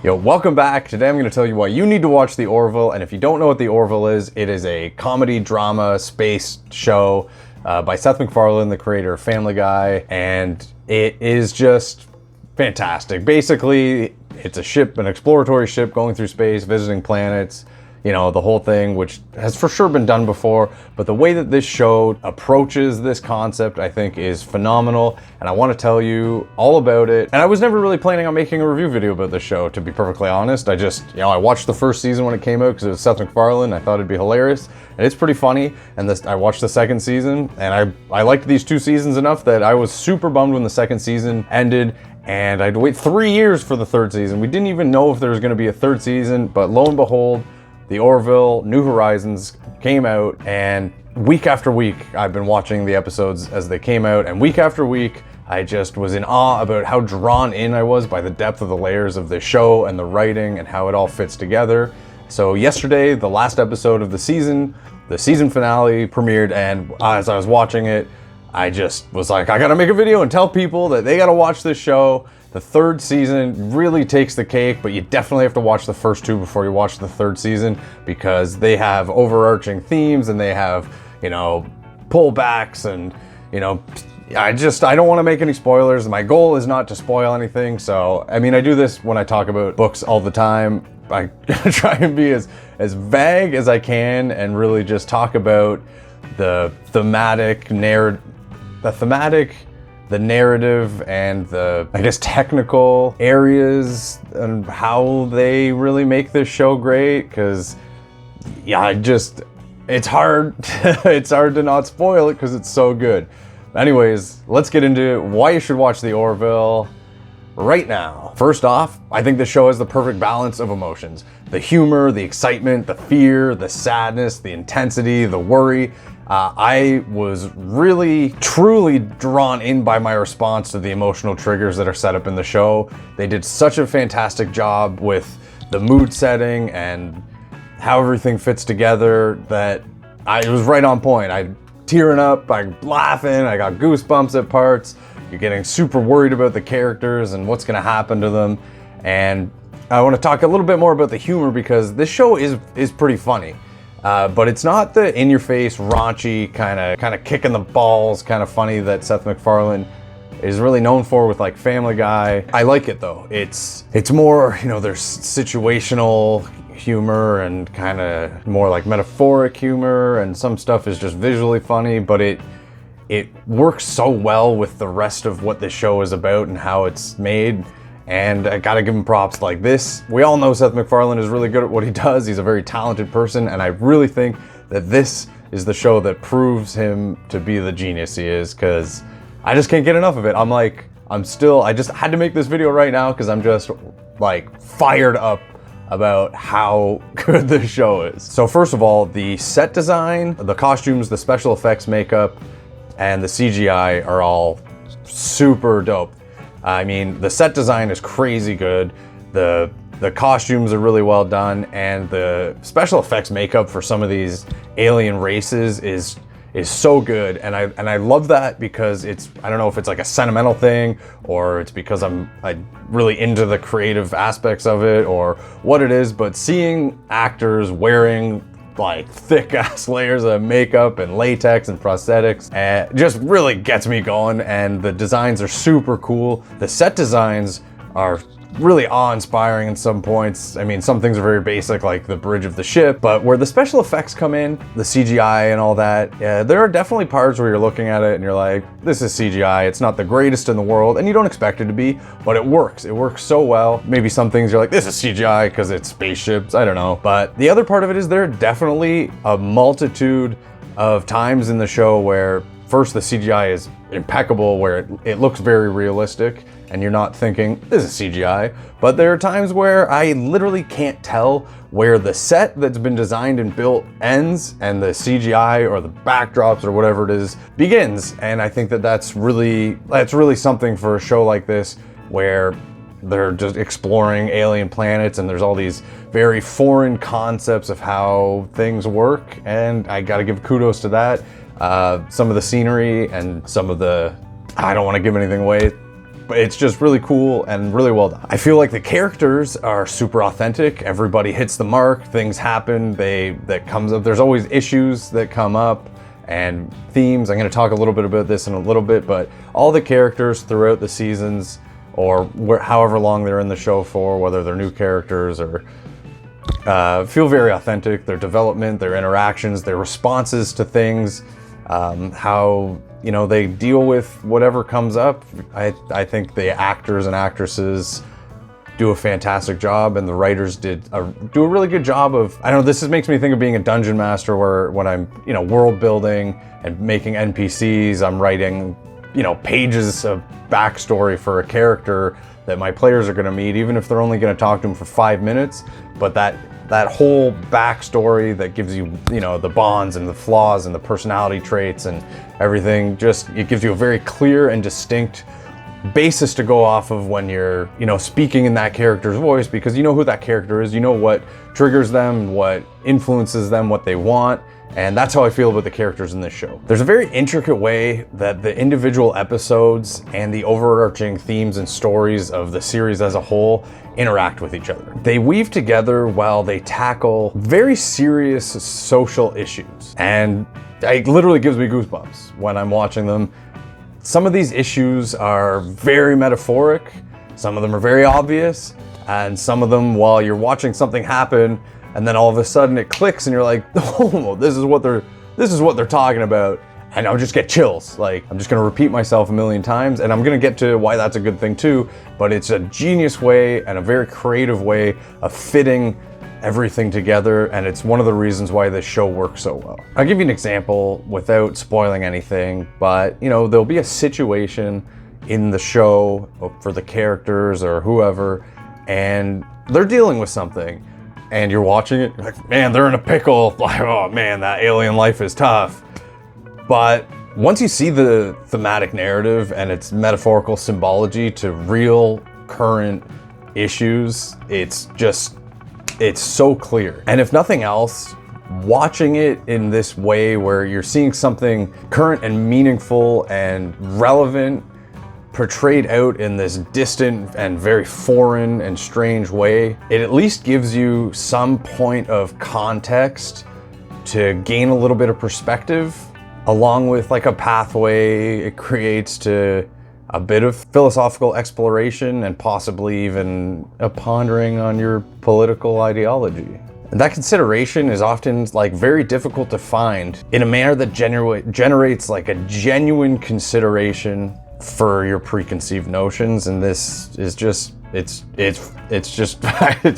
Yo, welcome back. Today I'm going to tell you why you need to watch The Orville, and if you don't know what The Orville is, it is a comedy drama space show by Seth Macfarlane, the creator of Family Guy, and it is just fantastic. Basically, it's a ship, an exploratory ship going through space, visiting planets, you know, the whole thing, which has for sure been done before, but the way that this show approaches this concept, I think, is phenomenal, and I want to tell you all about it. And I was never really planning on making a review video about this show, to be perfectly honest. I just, I watched the first season when it came out because it was Seth MacFarlane. I thought it'd be hilarious, and it's pretty funny. And I watched the second season, and I liked these two seasons enough that I was super bummed when the second season ended, and I had to wait 3 years for the third season. We didn't even know if there was going to be a third season, but lo and behold, The Orville New Horizons came out, and week after week I've been watching the episodes as they came out, and week after week I just was in awe about how drawn in I was by the depth of the layers of the show and the writing and how it all fits together. So yesterday, the last episode of the season finale premiered, and as I was watching it, I just was like, I gotta make a video and tell people that they gotta watch this show. The third season really takes the cake, but you definitely have to watch the first two before you watch the third season, because they have overarching themes and they have, pullbacks, and, I don't want to make any spoilers. My goal is not to spoil anything. So, I do this when I talk about books all the time. I try and be as vague as I can and really just talk about the thematic, the narrative, and the, technical areas and how they really make this show great. Because, it's hard, it's hard to not spoil it because it's so good. Anyways, let's get into why you should watch The Orville right now. First off, I think the show has the perfect balance of emotions. The humor, the excitement, the fear, the sadness, the intensity, the worry. I was really, truly drawn in by my response to the emotional triggers that are set up in the show. They did such a fantastic job with the mood setting and how everything fits together that it was right on point. I'm tearing up, I'm laughing, I got goosebumps at parts. You're getting super worried about the characters and what's gonna happen to them. And I want to talk a little bit more about the humor, because this show is pretty funny. But it's not the in-your-face, raunchy, kind of kicking the balls kind of funny that Seth MacFarlane is really known for with like Family Guy. I like it though. It's more, there's situational humor and kind of more like metaphoric humor, and some stuff is just visually funny, but it works so well with the rest of what this show is about and how it's made. And I gotta give him props. Like this, we all know Seth MacFarlane is really good at what he does. He's a very talented person, and I really think that this is the show that proves him to be the genius he is, because I just can't get enough of it. I just had to make this video right now because I'm just like fired up about how good this show is. So first of all, the set design, the costumes, the special effects, makeup, and the CGI are all super dope. The set design is crazy good. The costumes are really well done, and the special effects makeup for some of these alien races is so good. And I love that because I don't know if it's like a sentimental thing or it's because I'm really into the creative aspects of it or what it is, but seeing actors wearing like thick ass layers of makeup and latex and prosthetics just really gets me going. And the designs are super cool. The set designs are really awe-inspiring in some points. Some things are very basic, like the bridge of the ship, but where the special effects come in, the CGI and all that, there are definitely parts where you're looking at it and you're like, this is CGI. It's not the greatest in the world, and you don't expect it to be, but it works. It works so well. Maybe some things you're like, this is CGI because it's spaceships. I don't know. But the other part of it is there are definitely a multitude of times in the show where first the CGI is impeccable, where it looks very realistic and you're not thinking, this is CGI. But there are times where I literally can't tell where the set that's been designed and built ends and the CGI or the backdrops or whatever it is begins. And I think that's really something for a show like this, where they're just exploring alien planets and there's all these very foreign concepts of how things work. And I gotta give kudos to that. Some of the scenery and some of the, I don't want to give anything away, but it's just really cool and really well done. I feel like the characters are super authentic. Everybody hits the mark, things happen, there's always issues that come up and themes. I'm going to talk a little bit about this in a little bit, but all the characters throughout the seasons, or however long they're in the show for, whether they're new characters or feel very authentic. Their development, their interactions, their responses to things, how they deal with whatever comes up. I think the actors and actresses do a fantastic job, and the writers do a really good job of, I don't know, this makes me think of being a dungeon master, where when I'm world building and making NPCs, I'm writing pages of backstory for a character that my players are going to meet, even if they're only going to talk to them for 5 minutes. But that whole backstory that gives you, the bonds and the flaws and the personality traits and everything, it gives you a very clear and distinct basis to go off of when you're, speaking in that character's voice, because you know who that character is, you know what triggers them, what influences them, what they want. And that's how I feel about the characters in this show. There's a very intricate way that the individual episodes and the overarching themes and stories of the series as a whole interact with each other. They weave together while they tackle very serious social issues. And it literally gives me goosebumps when I'm watching them. Some of these issues are very metaphoric, some of them are very obvious, and some of them, while you're watching something happen, and then all of a sudden it clicks and you're like, oh, this is what they're talking about. And I'll just get chills. Like, I'm just gonna repeat myself a million times, and I'm gonna get to why that's a good thing too, but it's a genius way and a very creative way of fitting everything together, and it's one of the reasons why this show works so well. I'll give you an example without spoiling anything, but there'll be a situation in the show for the characters or whoever, and they're dealing with something, and you're watching it, you're like, man, they're in a pickle. Like, oh man, that alien life is tough. But once you see the thematic narrative and its metaphorical symbology to real current issues, it's so clear. And if nothing else, watching it in this way where you're seeing something current and meaningful and relevant portrayed out in this distant and very foreign and strange way, it at least gives you some point of context to gain a little bit of perspective, along with like a pathway it creates to a bit of philosophical exploration and possibly even a pondering on your political ideology. And that consideration is often very difficult to find in a manner that generates like a genuine consideration for your preconceived notions. And this is just, it's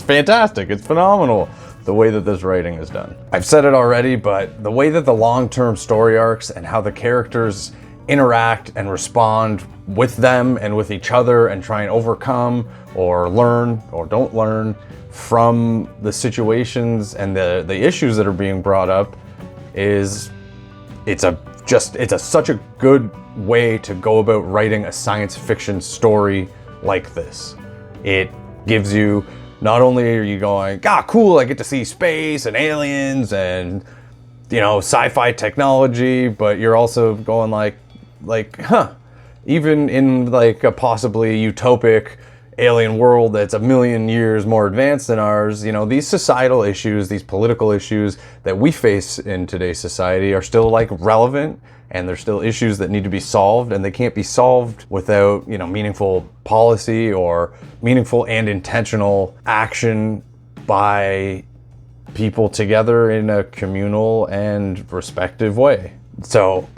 fantastic. It's phenomenal the way that this writing is done. I've said it already, but the way that the long-term story arcs and how the characters interact and respond with them and with each other and try and overcome or learn or don't learn from the situations and the issues that are being brought up is such a good way to go about writing a science fiction story like this. It gives you, not only are you going, cool, I get to see space and aliens and sci-fi technology, but you're also going like, even in like a possibly utopic alien world that's a million years more advanced than ours, these societal issues, these political issues that we face in today's society are still like relevant, and there's still issues that need to be solved, and they can't be solved without, meaningful policy or meaningful and intentional action by people together in a communal and respective way. So,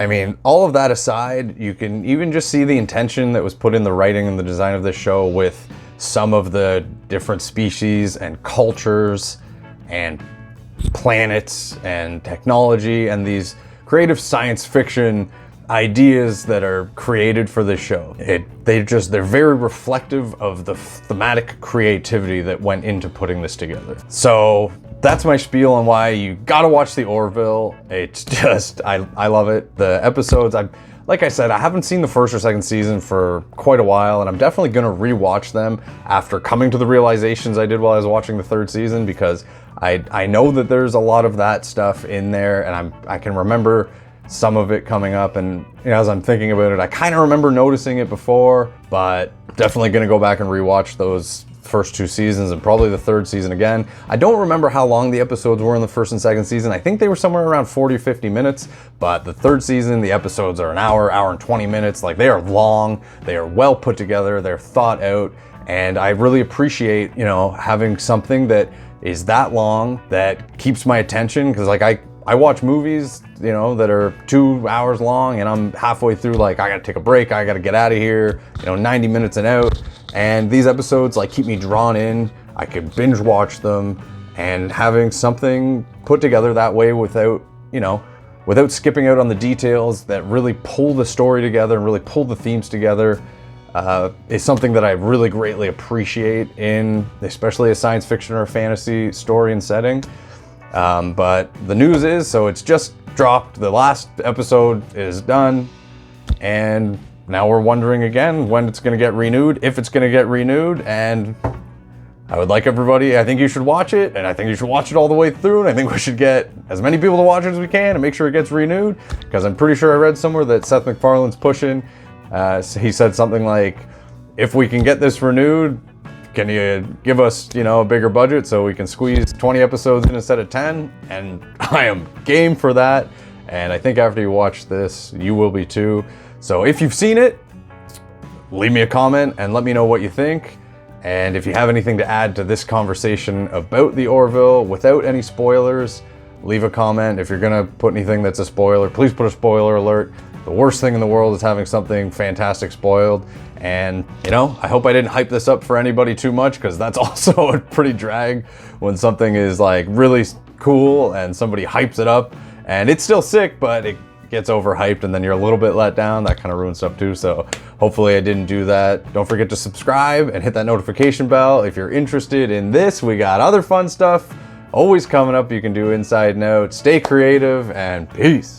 all of that aside, you can even just see the intention that was put in the writing and the design of this show with some of the different species and cultures and planets and technology and these creative science fiction ideas that are created for this show. They're very reflective of the thematic creativity that went into putting this together. So that's my spiel on why you gotta watch the Orville. It's just, I love it. The episodes, like I said, I haven't seen the first or second season for quite a while, and I'm definitely gonna rewatch them after coming to the realizations I did while I was watching the third season, because I know that there's a lot of that stuff in there, and I can remember some of it coming up, and as I'm thinking about it, I kind of remember noticing it before, but definitely gonna go back and rewatch those first 2 seasons and probably the 3rd season again. I don't remember how long the episodes were in the 1st and 2nd season. I think they were somewhere around 40 or 50 minutes, but the 3rd season, the episodes are an hour and 20 minutes. Like, they are long, they are well put together, they're thought out, and I really appreciate, having something that is that long that keeps my attention, because like I watch movies, that are 2 hours long, and I'm halfway through, like, I gotta take a break, I gotta get out of here, 90 minutes and out. And these episodes, like, keep me drawn in. I could binge watch them, and having something put together that way without skipping out on the details that really pull the story together and really pull the themes together, is something that I really greatly appreciate in especially a science fiction or fantasy story and setting. But the news is, so it's just dropped. The last episode is done, and now we're wondering again when it's going to get renewed, if it's going to get renewed, and I would like everybody, I think you should watch it, and I think you should watch it all the way through, and I think we should get as many people to watch it as we can and make sure it gets renewed, because I'm pretty sure I read somewhere that Seth Macfarlane's pushing. He said something like, if we can get this renewed, can you give us, a bigger budget so we can squeeze 20 episodes in instead of 10? And I am game for that. And I think after you watch this, you will be too. So if you've seen it, leave me a comment and let me know what you think. And if you have anything to add to this conversation about the Orville without any spoilers, leave a comment. If you're gonna put anything that's a spoiler, please put a spoiler alert. The worst thing in the world is having something fantastic spoiled. And, I hope I didn't hype this up for anybody too much, because that's also a pretty drag when something is like really cool and somebody hypes it up and it's still sick, but it gets overhyped and then you're a little bit let down. That kind of ruins stuff too. So hopefully I didn't do that. Don't forget to subscribe and hit that notification bell. If you're interested in this, we got other fun stuff always coming up you can do inside and out. Stay creative, and peace.